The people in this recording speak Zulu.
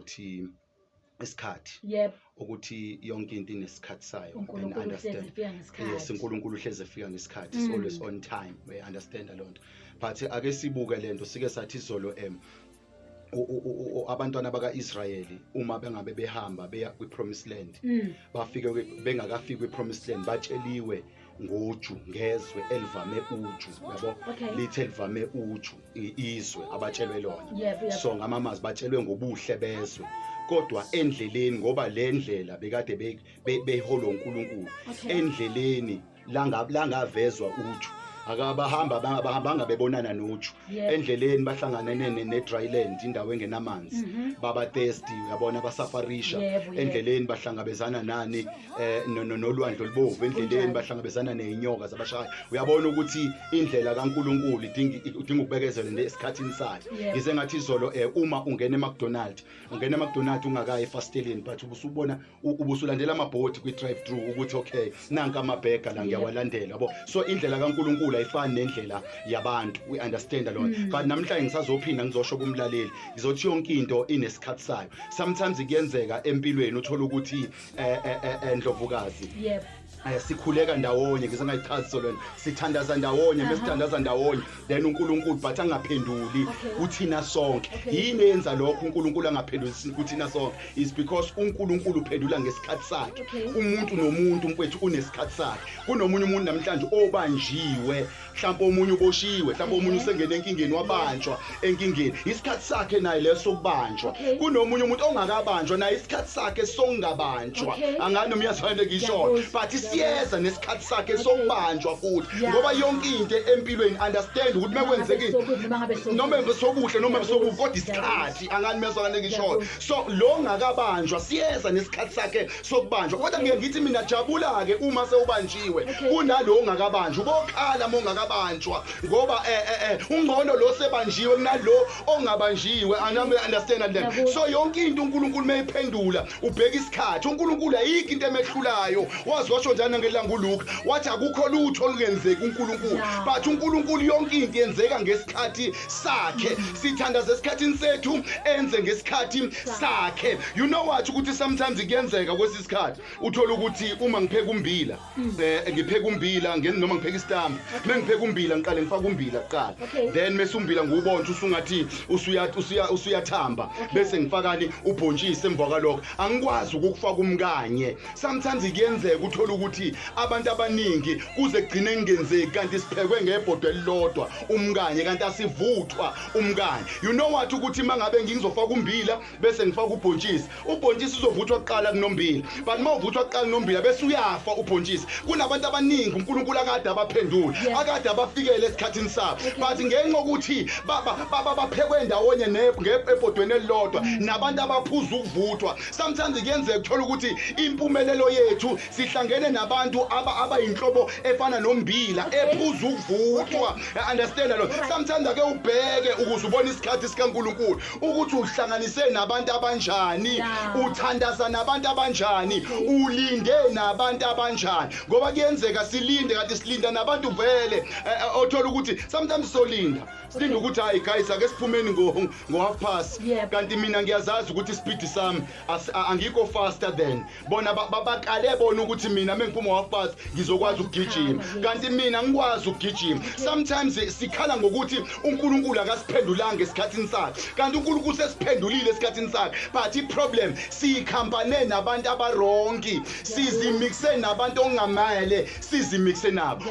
uzothi isikhathi Yep. ukuthi yonke into inesikhathi sayo and uNkulunkulu understand uhlezi efika ngesikhathi. yes uNkulunkulu uhlezi efika ngesikhathi is always on time we understand a lot but ake sibuke lento sike sathi izolo abantwana baka-Israyeli uma bengabe behamba beya kwi-promised land bafike bengakafiki kwi-promised land batsheliwe ngoju ngezwe elivame uju yabo lithi elivame uju izwe abatshelwe lona so ngamamazi batshelwe ngobuhle bezwe kodwa endleleni ngoba le ndlela bekade beholo uNkulunkulu endleleni langavezwa uju akabahamba bebonana noju endleleni bahlanganene ne-dry land indawo engenamanzi baba thirsty uyabona basafarisha endleleni bahlangabezana nani nolwandle olubovu endleleni bahlangabezana nezinyoka zabashaya uyabona ukuthi indlela kaNkulunkulu idinga ukubekezela esikhathini sayo ngize ngathi izolo uma ungena eMcDonald's ungakayi efasteleni but ubusulandela amabhodi kwi-drive through ukuthi okay nanka amabheka la ngiyawalandela yabo so indlela kaNkulunkulu ayifani nendlela yabantu we understand a lot but namhlanje ngisazophinda ngizosho kumlaleli ngizothi yonke into inesikhathi sayo sometimes kuyenzeka empilweni uthola ukuthi endlovukazi sikhuleka ndawonye ngize ngayichaza solona sithandaza ndawonye mesithandaza ndawonye then uNkulunkulu but angaphenduli kuthina sonke yini yenza lokho uNkulunkulu angaphenduli kuthina sonke is because uNkulunkulu uphendula ngesikhathi sakhe umuntu nomuntu mfethu unesikhathi sakhe kunomunye umuntu namhlanje obanjiwe mhlawumbe omunye uboshiwe mhlawumbe omunye usengene enkingeni wabanjwa enkingeni isikhathi sakhe naye leso kubanjwa kunomunye umuntu ongakabanjwa naye isikhathi sakhe songabanjwa angani umyazwane ngisho but siyeza nesikhathi sakhe sokubanjwa futhi ngoba yonke into empilweni understand ukuthi mekwenzekile noma besokuhle noma besokubi kodwa isikhathi angani mezwane ngisho so lo ngakabanjwa siyeza nesikhathi sakhe sokubanjwa kodwa ngeke ngithi mina jabula ke uma sewubanjiwe kunalo ongakabanjwa ubokhala mongakabanjwa ngoba ungcono lo sebanjiwe kunalo ongabanjiwe anami understand that so yonke into uNkulunkulu mayiphendula ubheka isikhathi uNkulunkulu ayikho into emehlulayo wazi washo njalo ngelanga uLuka wathi akukho lutho olungenzeki uNkulunkulu but uNkulunkulu yonke into yenzeka ngesikhathi sakhe sithandaza esikhathini sethu enze ngesikhathi sakhe you know what ukuthi sometimes kuyenzeka kwesisikhathi uthola ukuthi uma ngipheka umbila ngipheka umbila noma ngipheka isitambu mengipheka umbila ngiqale ngifaka umbila kuqala then mase umbila ngiwubonje usungathi usuyathamba bese ngifakani ubhontshisi emva kwalokho angikwazi ukufaka umkanye sometimes kuyenzeka uthola ukuthi abantu abaningi kuze kugcine ngenzeki kanti siphekwe ngebhodo elilodwa umkanye kanti asivuthwa umkanye you know what ukuthi mangabe ngizofaka umbila bese ngifaka ubhontshisi uzovuthwa kuqala kunombila but mawuvuthwa kuqala kunombila bese uyafa ubhontshisi kunabantu abaningi uNkulunkulu akade abaphendula akade abafikele esikhathini sabo but ngenxa ukuthi baba baphekwe ndawonye ngebhodweni elilodwa nabantu abaphuza ukuvuthwa sometimes kuyenzeka uthola ukuthi impumelelo yethu sihlangene nabantu abayinhlobo efana nombila ephuza ukuvuthwa understand lo sometimes ake ubheke ukuze ubone isikhathi sikaNkulunkulu ukuthi uhlanganise nabantu abanjani uthandaza nabantu abanjani ulinde nabantu abanjani ngoba kuyenzeka silinde kanti silinda nabantu vele othola ukuthi sometimes solinda silinda ukuthi hayi guys ake siphumeni ngo half past kanti mina ngiyazazi ukuthi speed sami angikho faster than bona baqale bona ukuthi mina mengiphuma half past ngizokwazi ukugijima kanti mina ngikwazi ukugijima sometimes sikhala ngokuthi uNkulunkulu akasiphendulanga esikhathini sakhe kanti uNkulunkulu sesiphendulile esikhathini sakhe but iproblem sikhampane nabantu abarongi sizimixe nabantu ongamele sizimixe nabo